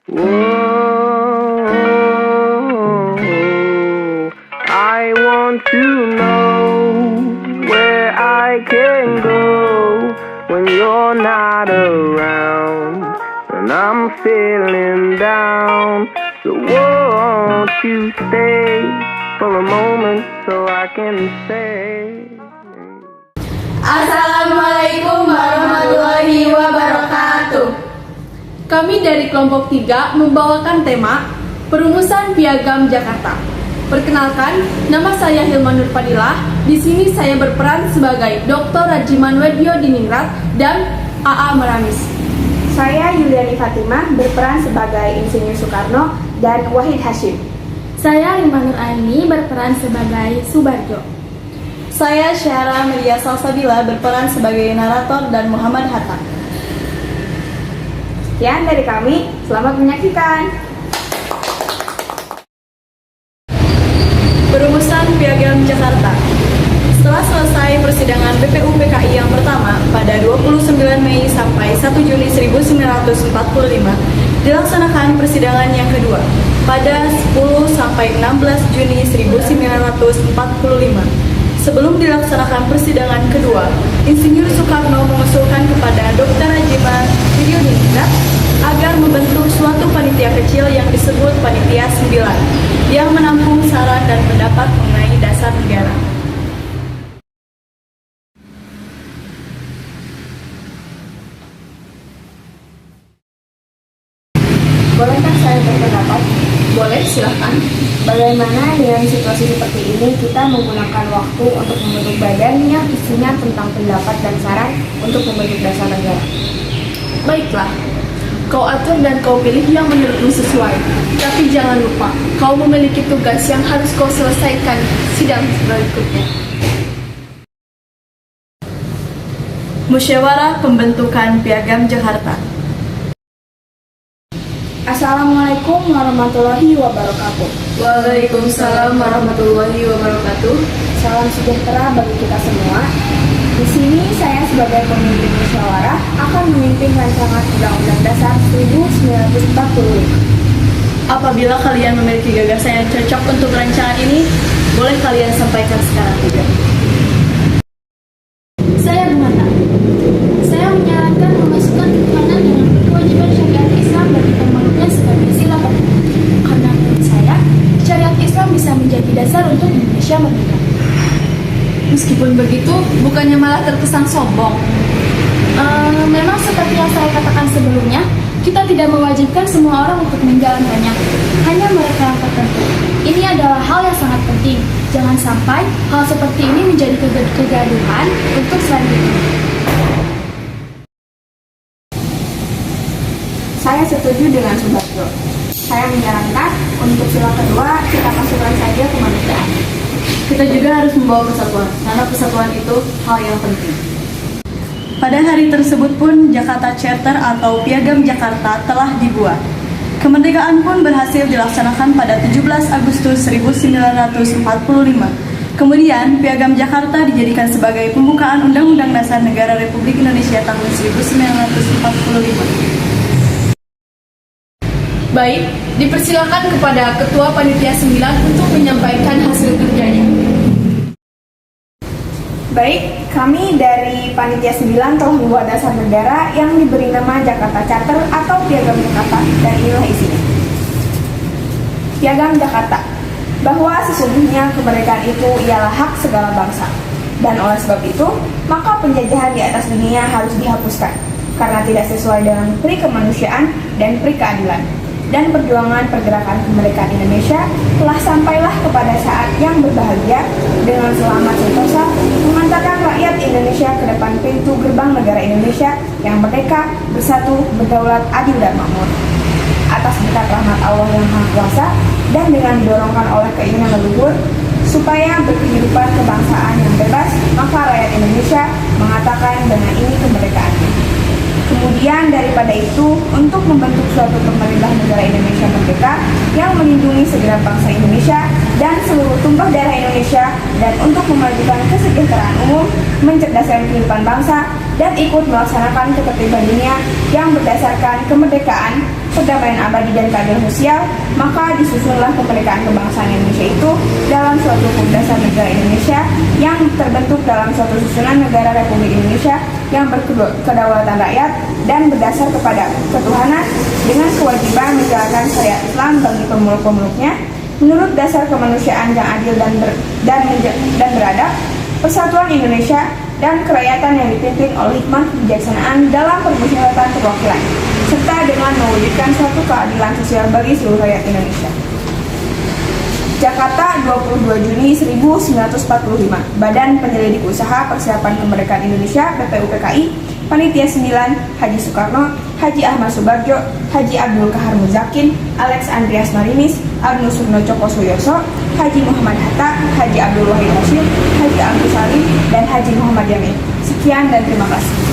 Whoa, I want to know where I can go when you're not around, and I'm feeling down. So won't you stay for a moment so I can say. Assalamualaikum warahmatullahi wabarakatuh. Kami dari kelompok 3 membawakan tema Perumusan Piagam Jakarta. Perkenalkan, nama saya Hilman Nurfadilah. Di sini saya berperan sebagai Dr. Rajiman Wedyo Diningrat dan AA Meramis. Saya Yuliani Fatimah berperan sebagai Insinyur Soekarno dan Wahid Hashim. Saya Rimah Nur Aini berperan sebagai Subarjo. Saya Syara Melia Salsabila berperan sebagai narator dan Muhammad Hatta. Sekian dari kami, selamat menyaksikan. Perumusan Piagam Jakarta. Setelah selesai persidangan BPU PKI yang pertama pada 29 Mei sampai 1 Juni 1945, dilaksanakan persidangan yang kedua pada 10 sampai 16 Juni 1945. Sebelum dilaksanakan persidangan kedua, Insinyur Soekarno mengusulkan kepada Dr. Rajiman Wedyo Diningrat agar membentuk suatu panitia kecil yang disebut Panitia 9 yang menampung saran dan pendapat mengenai dasar negara. Bolehkah saya berpendapat? Boleh, silahkan. Bagaimana dengan situasi seperti ini kita menggunakan waktu untuk membentuk badan yang isinya tentang pendapat dan saran untuk membentuk dasar negara? Baiklah, kau atur dan kau pilih yang menurutmu sesuai. Tapi jangan lupa, kau memiliki tugas yang harus kau selesaikan sidang berikutnya. Musyawarah Pembentukan Piagam Jakarta. Assalamualaikum warahmatullahi wabarakatuh. Waalaikumsalam warahmatullahi wabarakatuh. Salam sejahtera bagi kita semua. Di sini saya sebagai pemimpin musyawarah akan memimpin rancangan Undang-Undang Dasar 1945. Apabila kalian memiliki gagasan yang cocok untuk rancangan ini, boleh kalian sampaikan sekarang juga. Saya Bunata. Saya menyarankan memasukkan ketuhanan dengan kewajiban syariat Islam bagi pemeluknya sebagai sila penting. Karena menurut saya, syariat Islam bisa menjadi dasar untuk Indonesia merdeka. Meskipun begitu, bukannya malah terkesan sombong. Memang seperti yang saya katakan sebelumnya, kita tidak mewajibkan semua orang untuk menjalankannya. Hanya mereka yang tertentu. Ini adalah hal yang sangat penting. Jangan sampai hal seperti ini menjadi kegaduhan untuk selanjutnya. Saya setuju dengan Subarjo. Saya menyarankan untuk sila kedua kita masukkan saja kemanusiaan. Kita juga harus membawa persatuan, karena persatuan itu hal yang penting. Pada hari tersebut pun Jakarta Charter atau Piagam Jakarta telah dibuat. Kemerdekaan pun berhasil dilaksanakan pada 17 Agustus 1945. Kemudian Piagam Jakarta dijadikan sebagai pembukaan Undang-Undang Dasar Negara Republik Indonesia tahun 1945. Baik, dipersilakan kepada Ketua Panitia 9 untuk menyampaikan hasil kerjanya. Baik, kami dari Panitia 9 telah membuat dasar negara yang diberi nama Jakarta Charter atau Piagam Jakarta, dan inilah isinya. Piagam Jakarta, bahwa sesungguhnya kemerdekaan itu ialah hak segala bangsa, dan oleh sebab itu, maka penjajahan di atas dunia harus dihapuskan, karena tidak sesuai dengan pri kemanusiaan dan pri keadilan. Dan perjuangan pergerakan kemerdekaan Indonesia telah sampailah kepada saat yang berbahagia dengan selamat sentosa mengantarkan rakyat Indonesia ke depan pintu gerbang negara Indonesia yang merdeka, bersatu, berdaulat, adil dan makmur. Atas berkat rahmat Allah yang Maha Kuasa dan dengan didorongkan oleh keinginan leluhur supaya berkehidupan kebangsaan yang bebas, maka rakyat Indonesia mengatakan dengan ini kemerdekaannya. Kemudian daripada itu, untuk membentuk suatu pemerintah negara Indonesia merdeka yang melindungi segenap bangsa Indonesia dan seluruh tumpah darah Indonesia, dan untuk memajukan kesejahteraan umum, mencerdaskan kehidupan bangsa, dan ikut melaksanakan ketertiban dunia yang berdasarkan kemerdekaan, perdamaian abadi dan keadilan sosial, maka disusunlah kemerdekaan kebangsaan Indonesia itu dalam suatu hukum dasar negara Indonesia yang terbentuk dalam suatu susunan negara Republik Indonesia yang berkedaulatan rakyat dan berdasar kepada ketuhanan dengan kewajiban menjalankan syariat Islam bagi pemeluk-pemeluknya menurut dasar kemanusiaan yang adil dan beradab, persatuan Indonesia dan kerakyatan yang dipimpin oleh hikmah kebijaksanaan dalam permusyawaratan perwakilan, serta dengan mewujudkan suatu keadilan sosial bagi seluruh rakyat Indonesia. Jakarta, 22 Juni 1945. Badan Penyelidik Usaha Persiapan Kemerdekaan Indonesia (BPUPKI), Panitia 9, Haji Soekarno, Haji Ahmad Subarjo, Haji Abdul Kahar Muzakin, Alex Andreas Marinis, Agnu Sugno Coko Suyoso, Haji Muhammad Hatta, Haji Abdul Wahid Hashim, Haji Abdul Salim, dan Haji Muhammad Yamin. Sekian dan terima kasih.